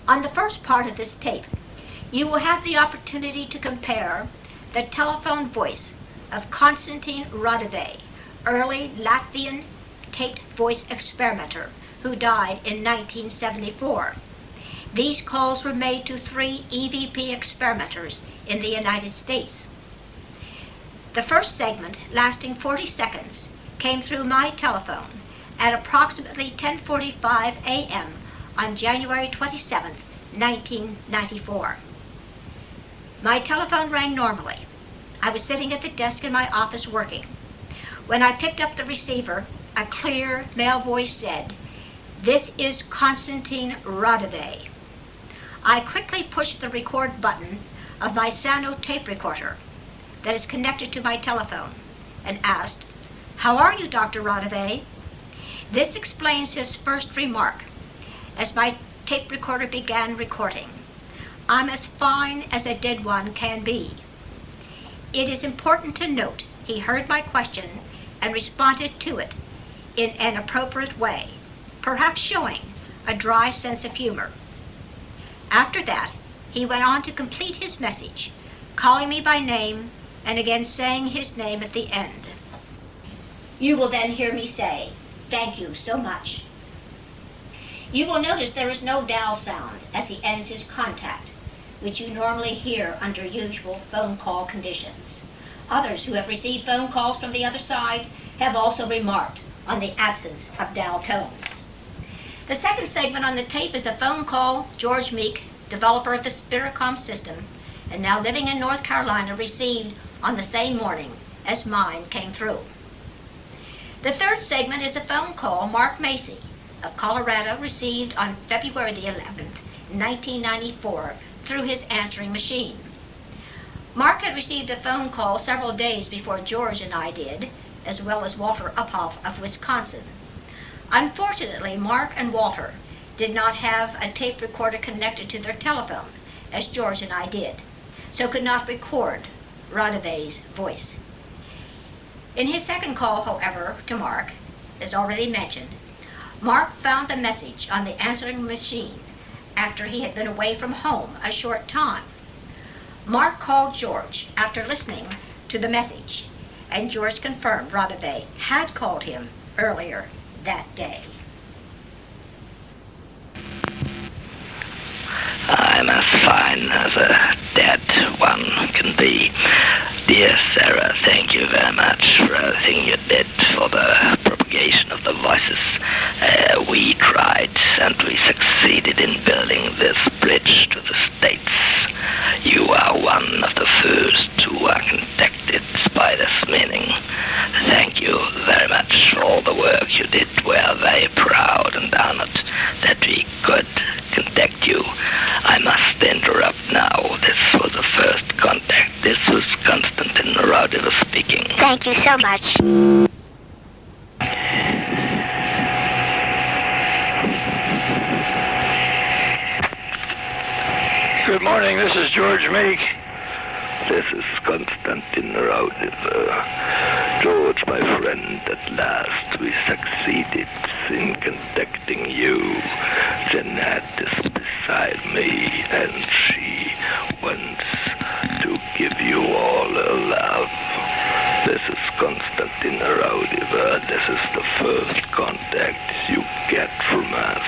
On the first part of this tape, you will have the opportunity to compare the telephone voice of Konstantin Raudive, early Latvian taped voice experimenter who died in 1974. These calls were made to 3 EVP experimenters in the United States. The first segment, lasting 40 seconds, came through my telephone at approximately 10:45 a.m. on January 27, 1994. My telephone rang normally. I was sitting at the desk in my office working. When I picked up the receiver, a clear male voice said, "This is Konstantin Raudive." I quickly pushed the record button of my Sano tape recorder that is connected to my telephone and asked, "How are you, Dr. Raudive?" This explains his first remark as my tape recorder began recording. "I'm as fine as a dead one can be." It is important to note he heard my question and responded to it in an appropriate way, perhaps showing a dry sense of humor. After that, he went on to complete his message, calling me by name and again saying his name at the end. You will then hear me say, "Thank you so much." You will notice there is no dial sound as he ends his contact, which you normally hear under usual phone call conditions. Others who have received phone calls from the other side have also remarked on the absence of dial tones. The second segment on the tape is a phone call George Meek, developer of the Spiricom system, and now living in North Carolina, received on the same morning as mine came through. The third segment is a phone call Mark Macy of Colorado received on February the 11th, 1994, through his answering machine. Mark had received a phone call several days before George and I did, as well as Walter Uphoff of Wisconsin. Unfortunately, Mark and Walter did not have a tape recorder connected to their telephone, as George and I did, so could not record Raudive's voice. In his second call, however, to Mark, as already mentioned, Mark found the message on the answering machine after he had been away from home a short time. Mark called George after listening to the message, and George confirmed Raudive had called him earlier that day. I'm as fine as a dead one can be. Dear Sarah, thank you very much for everything you did for the propagation of the voices. We tried and we succeeded in building this bridge to the States. You are one of the first who are contacted by this meaning. Thank you very much for all the work you did. We are very proud and honored that we could contact you. I must interrupt now. This was the first contact. This was Konstantin Raudive speaking. Thank you so much. Good morning, this is George Meek. This is Konstantin Raudive. George, my friend, at last we succeeded in contacting you. Jeanette is beside me, and she wants to give you all her love. This is Konstantin Raudive. This is the first contact you get from us.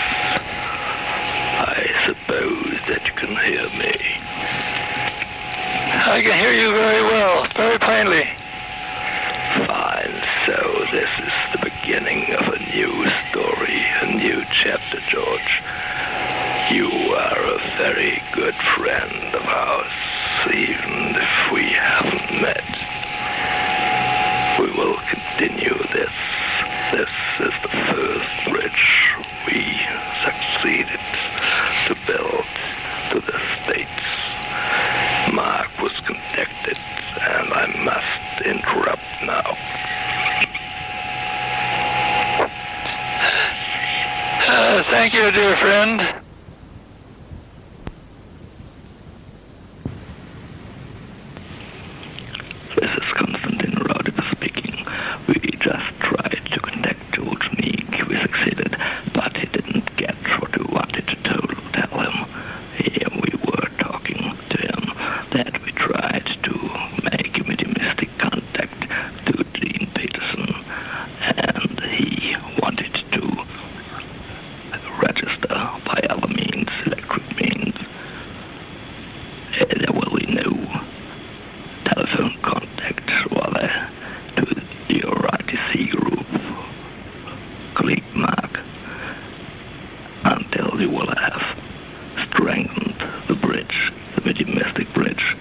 I suppose that you can hear me. I can hear you very well, very plainly. Fine, so this is the beginning of a new story, a new chapter, George. You are a very good friend of ours, even if we haven't met. We will continue this. This is the first bridge we succeeded to build to the States. Mark was contacted, and I must interrupt now. Thank you, dear friend. This is Konstantin Raudive speaking. We just tried to contact George Meek. We succeeded, but he didn't get what we wanted to tell him. bridge, the very domestic bridge.